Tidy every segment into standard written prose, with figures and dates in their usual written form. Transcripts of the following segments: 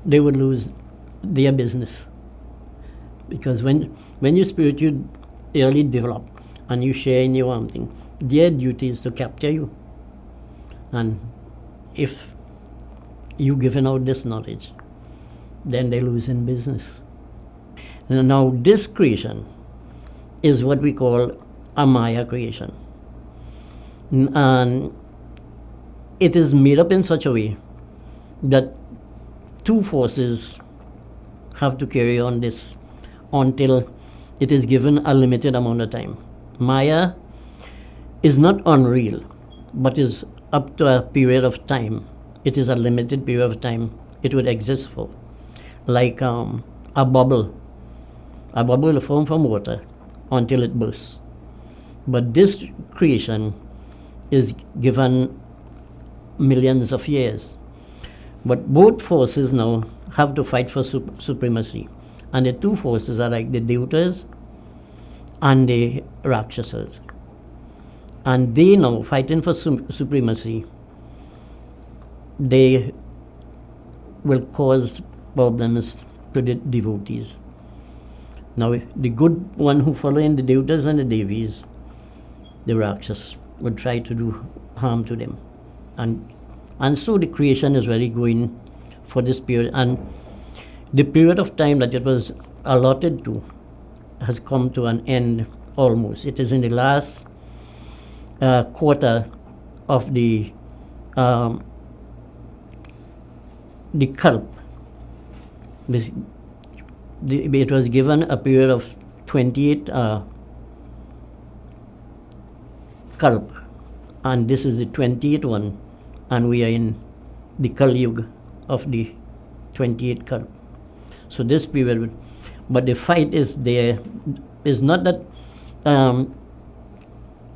they would lose their business. Because when you spiritually develop and you share in your own thing, their duty is to capture you. And if you giving out this knowledge, then they lose in business. Now this creation is what we call a Maya creation. And it is made up in such a way that two forces have to carry on this until it is given a limited amount of time. Maya is not unreal, but is up to a period of time. It is a limited period of time it would exist for. Like a bubble. A bubble will form from water until it bursts. But this creation is given millions of years. But both forces now have to fight for supremacy. And the two forces are like the Devatas and the Rakshasas. And they now fighting for supremacy, they will cause problems to the devotees. Now the good one who follow in the Devatas and the Devis, the Rakshas, would try to do harm to them. And so the creation is really going for this period. And the period of time that it was allotted to has come to an end almost. It is in the last quarter of the Kalp. It was given a period of 28 Kalp, and this is the 28th one, and we are in the Kali Yuga of the 28th Kalp. So this period, but the fight is there, is not that,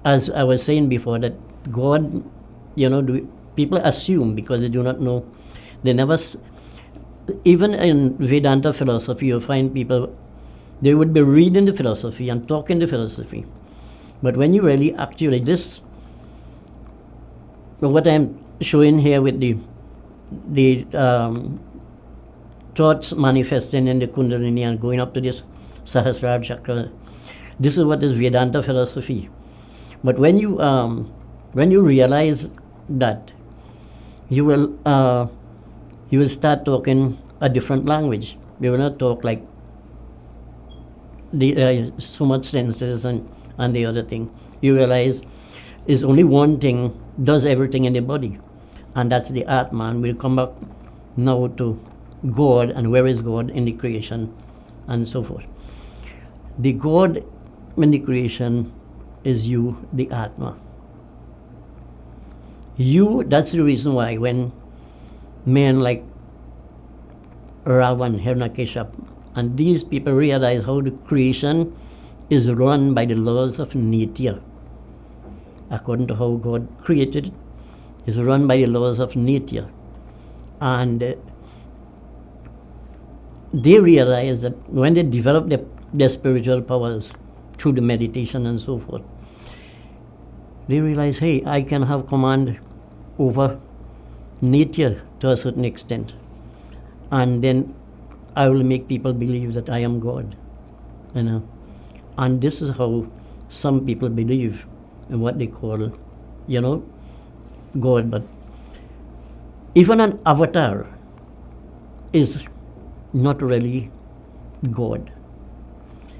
as I was saying before, that God, people assume because they do not know, they never, even in Vedanta philosophy, you find people, they would be reading the philosophy and talking the philosophy. But when you really actually, what I'm showing here with the thoughts manifesting in the Kundalini and going up to this Sahasrara chakra, this is what is Vedanta philosophy. But when you realize that, you will start talking a different language. You will not talk like the so much senses and the other thing. You realize is only one thing does everything in the body, and that's the Atma. And we'll come back now to God and where is God in the creation and so forth. The God in the creation is you, the Atma. You, that's the reason why when men like Ravan, Hiranyakeshap, and these people realize how the creation is run by the laws of Nitya, according to how God created it, is run by the laws of Nitya. And they realize that when they develop their spiritual powers through the meditation and so forth, they realize, hey, I can have command over Nitya to a certain extent. And then I will make people believe that I am God. And this is how some people believe in what they call, God. But even an avatar is not really God.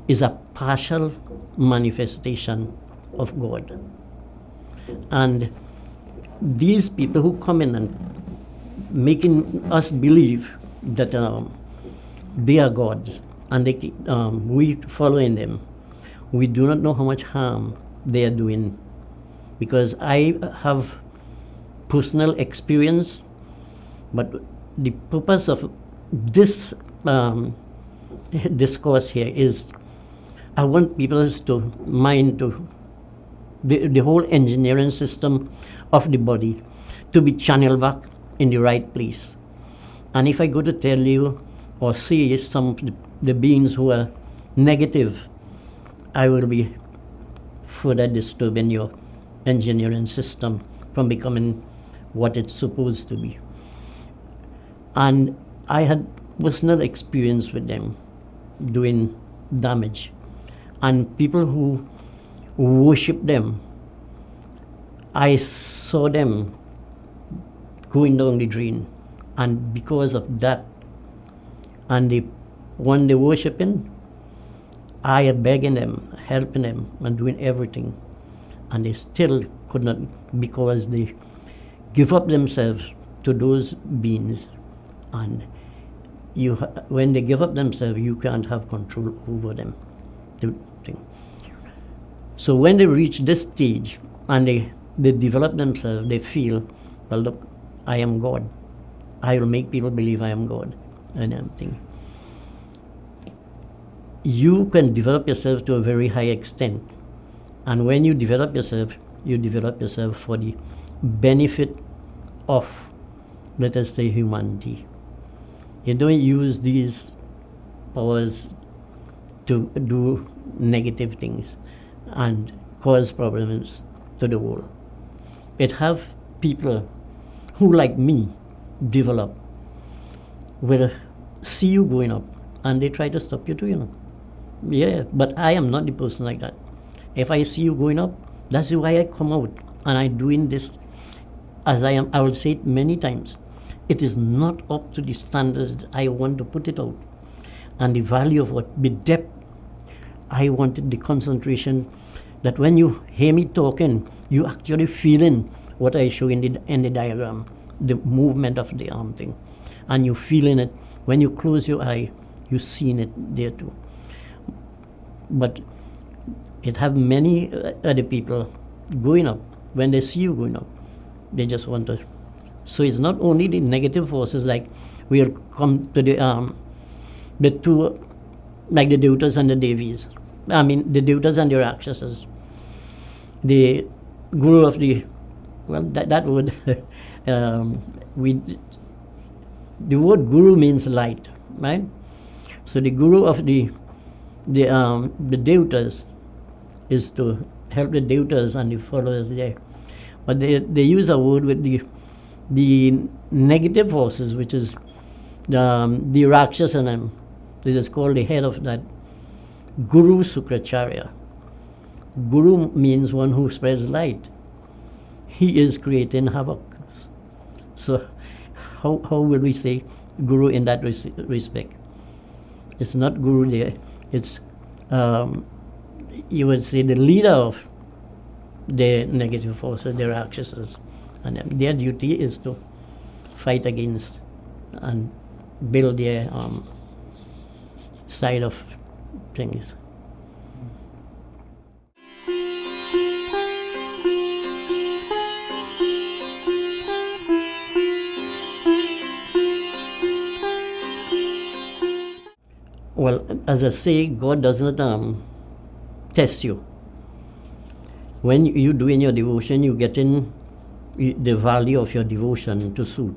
Is a partial manifestation of God. And these people who come in and making us believe that they are gods and we following them, we do not know how much harm they are doing. Because I have personal experience, but the purpose of this discourse here is I want people to mind to the whole engineering system of the body to be channeled back in the right place. And if I go to tell you or see some of the beings who are negative, I will be further disturbing your engineering system from becoming what it's supposed to be. And I had personal experience with them doing damage. And people who worship them, I saw them going down the drain. And because of that, and when they worshiping, I am begging them, helping them, and doing everything. And they still could not, because they give up themselves to those beings. And when they give up themselves, you can't have control over them. So when they reach this stage and they develop themselves, they feel, well, look, I am God. I will make people believe I am God and everything. You can develop yourself to a very high extent. And when you develop yourself for the benefit of, let us say, humanity. You don't use these powers to do negative things and cause problems to the world. It have people who, like me, develop, will see you going up and they try to stop you too, Yeah, but I am not the person like that. If I see you going up, that's why I come out and I'm doing this as I am. I will say it many times. It is not up to the standard I want to put it out. And the value of what, the depth, I wanted the concentration that when you hear me talking, you actually feeling what I show in the diagram, the movement of the arm thing. And you feeling it. When you close your eye, you seeing it there too. But it have many other people going up. When they see you going up, they just want to. So it's not only the negative forces, like we'll come to the two, like the Devatas and the Devis. I mean, the Devatas and the Rakshasas. The guru of the, well, that word, the word guru means light, right? So the guru of the Devatas is to help the Devatas and the followers there. But they use a word with the negative forces, which is the Rakshas and them. This is called the head of that, Guru Sukracharya. Guru means one who spreads light. He is creating havoc. So how will we say Guru in that respect? It's not Guru there. It's, you would say, the leader of the negative forces, the Rakshasas. And their duty is to fight against and build their side of things. Well, as I say, God does not test you. When you do in your devotion, you get in the value of your devotion to suit.